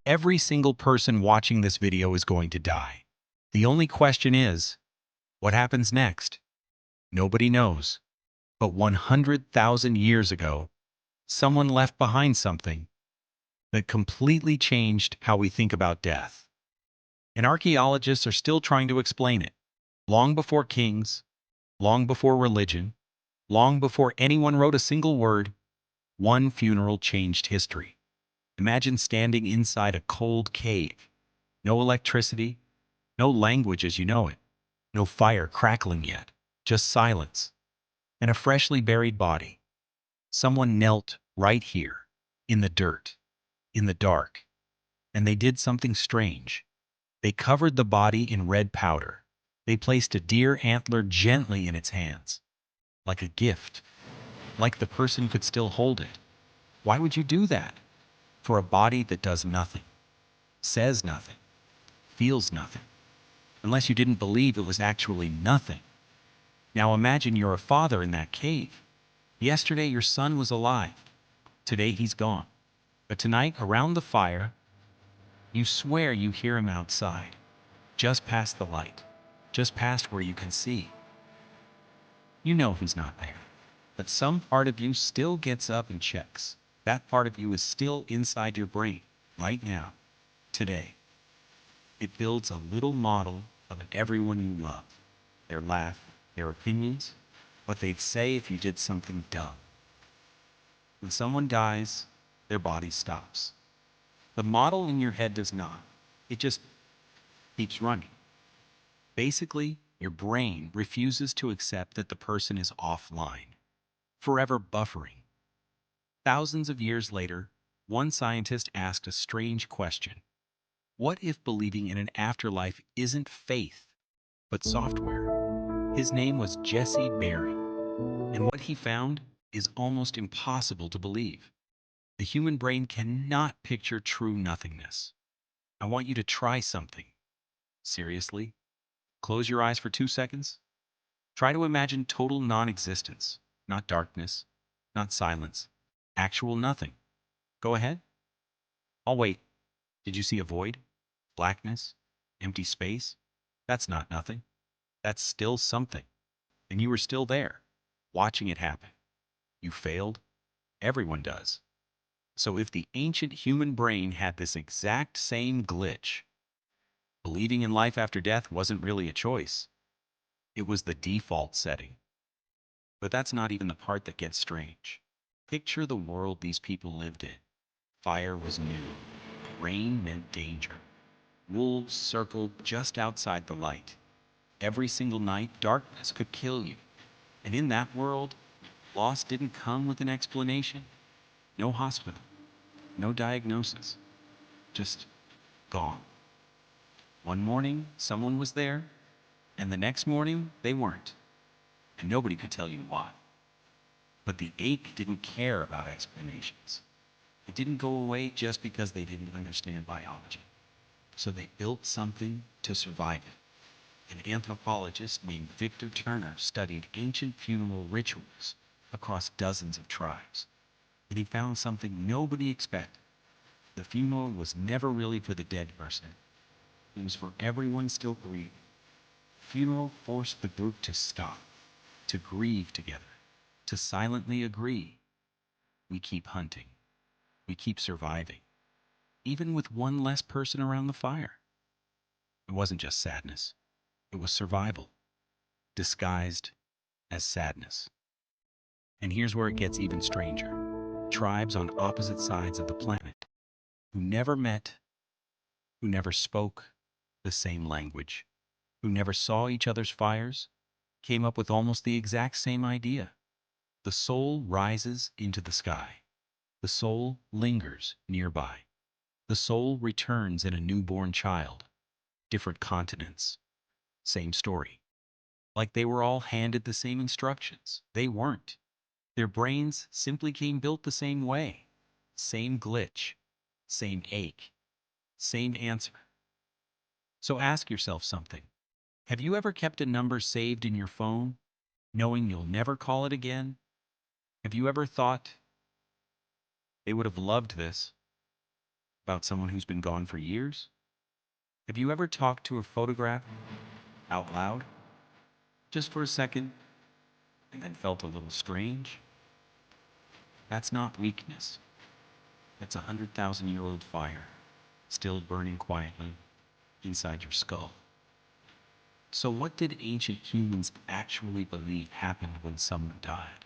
Every single person watching this video is going to die. The only question is, what happens next? Nobody knows. But 100,000 years ago, someone left behind something that completely changed how we think about death. And archaeologists are still trying to explain it. Long before kings, long before religion, long before anyone wrote a single word, one funeral changed history. Imagine standing inside a cold cave. No electricity, no language as you know it, no fire crackling yet, just silence, and a freshly buried body. Someone knelt right here, in the dirt, in the dark, and they did something strange. They covered the body in red powder. They placed a deer antler gently in its hands, like a gift, like the person could still hold it. Why would you do that? For a body that does nothing, says nothing, feels nothing, unless you didn't believe it was actually nothing. Now imagine you're a father in that cave. Yesterday your son was alive. Today he's gone. But tonight, around the fire, you swear you hear him outside, just past the light, just past where you can see. You know he's not there. But some part of you still gets up and checks. That part of you is still inside your brain, right now, today. It builds a little model of everyone you love. Their laugh, their opinions, what they'd say if you did something dumb. When someone dies, their body stops. The model in your head does not. It just keeps running. Basically, your brain refuses to accept that the person is offline, forever buffering. Thousands of years later, one scientist asked a strange question. What if believing in an afterlife isn't faith, but software? His name was Jesse Berry, and what he found is almost impossible to believe. The human brain cannot picture true nothingness. I want you to try something. Seriously? Close your eyes for 2 seconds. Try to imagine total non-existence, not darkness, not silence, actual nothing. Go ahead. I'll wait. Did you see a void? Blackness? Empty space? That's not nothing. That's still something. And you were still there, watching it happen. You failed. Everyone does. So if the ancient human brain had this exact same glitch, believing in life after death wasn't really a choice. It was the default setting. But that's not even the part that gets strange. Picture the world these people lived in. Fire was new. Rain meant danger. Wolves circled just outside the light. Every single night, darkness could kill you. And in that world, loss didn't come with an explanation. No hospital. No diagnosis. Just gone. One morning, someone was there, and the next morning, they weren't. And nobody could tell you why. But the ache didn't care about explanations. It didn't go away just because they didn't understand biology. So they built something to survive it. An anthropologist named Victor Turner studied ancient funeral rituals across dozens of tribes. And he found something nobody expected. The funeral was never really for the dead person. It was for everyone still grieving. Funeral forced the group to stop, to grieve together, to silently agree. We keep hunting. We keep surviving, even with one less person around the fire. It wasn't just sadness. It was survival, disguised as sadness. And here's where it gets even stranger. Tribes on opposite sides of the planet, who never met, who never spoke the same language, who never saw each other's fires, came up with almost the exact same idea. The soul rises into the sky. The soul lingers nearby. The soul returns in a newborn child. Different continents. Same story. Like they were all handed the same instructions. They weren't. Their brains simply came built the same way. Same glitch. Same ache. Same answer. So ask yourself something. Have you ever kept a number saved in your phone, knowing you'll never call it again? Have you ever thought, they would have loved this, about someone who's been gone for years? Have you ever talked to a photograph out loud, just for a second, and then felt a little strange? That's not weakness. That's 100,000-year-old fire, still burning quietly inside your skull. So what did ancient humans actually believe happened when someone died?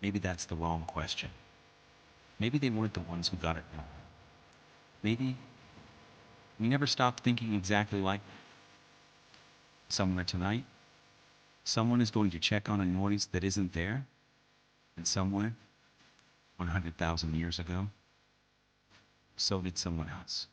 Maybe that's the wrong question. Maybe they weren't the ones who got it wrong. Maybe we never stopped thinking exactly like somewhere tonight. Someone is going to check on a noise that isn't there, and somewhere, 100,000 years ago, so did someone else.